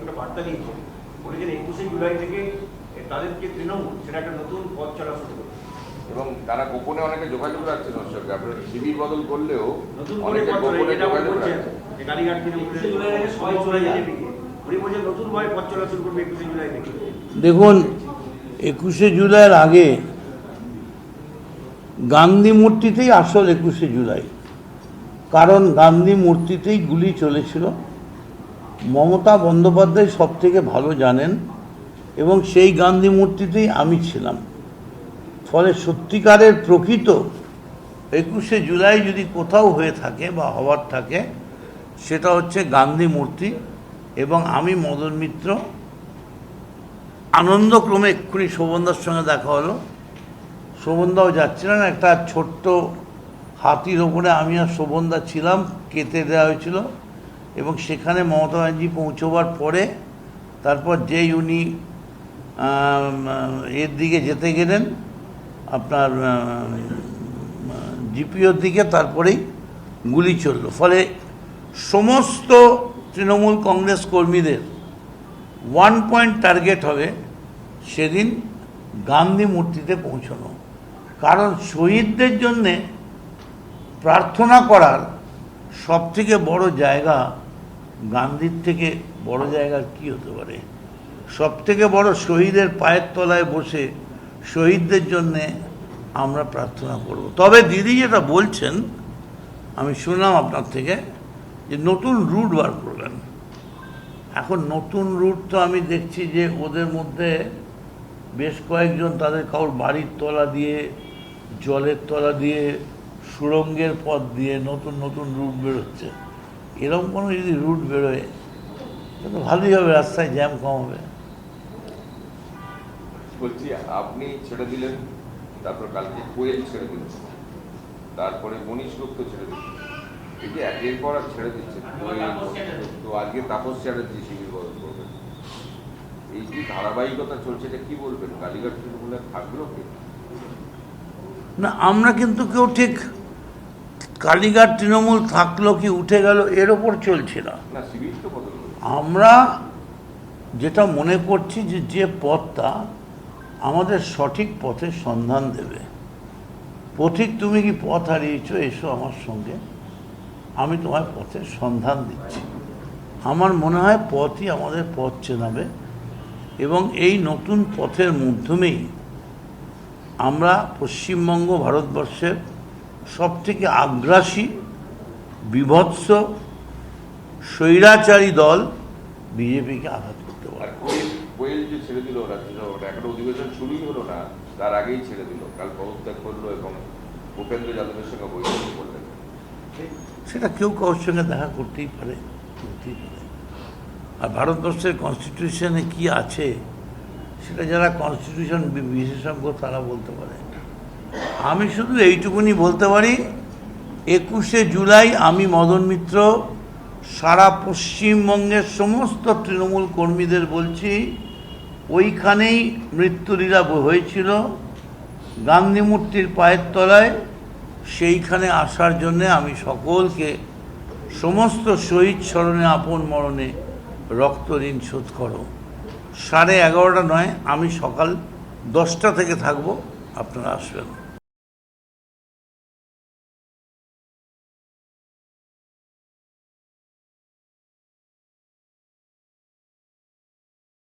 একটা বার্তা দিয়েছেন, বলেছেন 21শে জুলাই থেকে তাদের যে তৃণমূল সেটা একটা নতুন পথ চলা শুরু করবে এবং তারা গোপনে অনেকে যোগাযোগ রাখছেন ওর সঙ্গে। আপনার শিবির বদল করলেও নতুন করে অনেকে পথ গোপনে চলা যোগাযোগ করছেন। রাখছেন। কালীঘাট তৃণমূলের জুলাই থেকে সবাই চলে যায়, উনি বলছেন নতুন ভাবে পথ চলা শুরু করবে 21শে জুলাই থেকে। দেখুন, 21শে জুলাইয়ের আগে গান্ধী মূর্তিতেই আসল 21শে জুলাই, কারণ গান্ধী মূর্তিতেই গুলি চলেছিল। মমতা বন্দ্যোপাধ্যায় সব থেকে ভালো জানেন, এবং সেই গান্ধী মূর্তিতেই আমি ছিলাম। ফলে সত্যিকারের প্রকৃত 21শে জুলাই যদি কোথাও হয়ে থাকে বা হওয়ার থাকে, সেটা হচ্ছে গান্ধী মূর্তি। এবং আমি মদন মিত্র আনন্দক্রমে এক্ষুনি শোভনদার সঙ্গে দেখা হলো, শোভনদাও যাচ্ছিলেন, একটা ছোট্ট হাতির ওপরে আমি আর শোভনদা ছিলাম, কেটে দেওয়া হয়েছিল। এবং সেখানে মমতা ব্যানার্জি পৌঁছবার পরে তারপর যেই উনি এর দিকে যেতে গেলেন, আপনার জিপিওর দিকে, তারপরেই গুলি চলল। ফলে সমস্ত তৃণমূল কংগ্রেস কর্মীদের 1 পয়েন্ট টার্গেট হবে সেদিন গান্ধী মূর্তিতে পৌঁছানো। কারণ শহীদদের জন্যে প্রার্থনা করার সবথেকে বড় জায়গা, গান্ধীর থেকে বড় জায়গা কি হতে পারে? সবথেকে বড় শহীদের পায়ের তলায় বসে শহীদদের জন্যে আমরা প্রার্থনা করব। তবে দিদি যেটা বলছেন, আমি শুনলাম আপনার থেকে যে নতুন রুট বার করবেন। এখন নতুন রুট তো আমি দেখছি যে ওদের মধ্যে বেশ কয়েকজন তাদের কারোর বাড়ির তলা দিয়ে, জলের তলা দিয়ে, সুড়ঙ্গের পথ দিয়ে নতুন নতুন রুট বেরোচ্ছে। এরকম কোনো যদি রুট বেরোয় তাহলে ভালোই হবে, রাস্তায় জ্যাম কম হবে। বলছি, আপনি ছেড়ে দিলেন, তারপর কালকে কোয়েল ছেড়ে দিলেন, তারপরে মনীষ গুপ্ত ছেড়ে দিলেন। এই যে একের পর আর ছেড়ে দিচ্ছেন, তো আজকে তাপস চ্যাটার্জি শিবির বদল করবেন, এই যে ধারাবাহিকতা চলছে, এটা কি বলবেন? কালীঘাট তৃণমূলে থাকলো কি না, আমরা কিন্তু কেউ ঠিক কালীঘাট তৃণমূল থাকলো কি উঠে গেল এর ওপর চলছে না। না, শিবির তো বদল করবে। আমরা যেটা মনে করছি যে পথটা আমাদের সঠিক পথের সন্ধান দেবে। পথিক, তুমি কি পথ হারিয়েছো, এসো আমার সঙ্গে, আমি তোমার পথের সন্ধান দিচ্ছি। আমার মনে হয় পথই আমাদের পথ চেনাবে, এবং এই নতুন পথের মাধ্যমেই আমরা পশ্চিমবঙ্গ ভারতবর্ষের সবথেকে আগ্রাসী, বীভৎস, স্বৈরাচারী দল বিজেপিকে আঘাত করতে পারে। কোয়েল যে ছেড়ে দিল রাজ্যসভাটা, একটা অধিবেশন শুরুই হলো না, তার আগেই ছেড়ে দিল, কাল পদত্যাগ করলো এবং ভূপেন্দ্র যাদবের সঙ্গে বৈঠক করলেন। সেটা কেউ কারোর সঙ্গে দেখা করতেই পারে। আর ভারতবর্ষের কনস্টিটিউশনে কি আছে সেটা যারা কনস্টিটিউশন বিশেষজ্ঞ তারা বলতে পারে। আমি শুধু এইটুকুনি বলতে পারি, 21শে জুলাই আমি মদন মিত্র সারা পশ্চিমবঙ্গের সমস্ত তৃণমূল কর্মীদের বলছি, ওইখানেই মৃত্যুলীলা হয়েছিল, গান্ধী মূর্তির পায়ের তলায়। সেইখানে আসার জন্যে আমি সকলকে, সমস্ত শহীদ স্মরণে আপন মরণে রক্ত ঋণ শোধ করো, 11:30 নয়, আমি সকাল 10টা থেকে থাকবো, আপনারা আসবেন।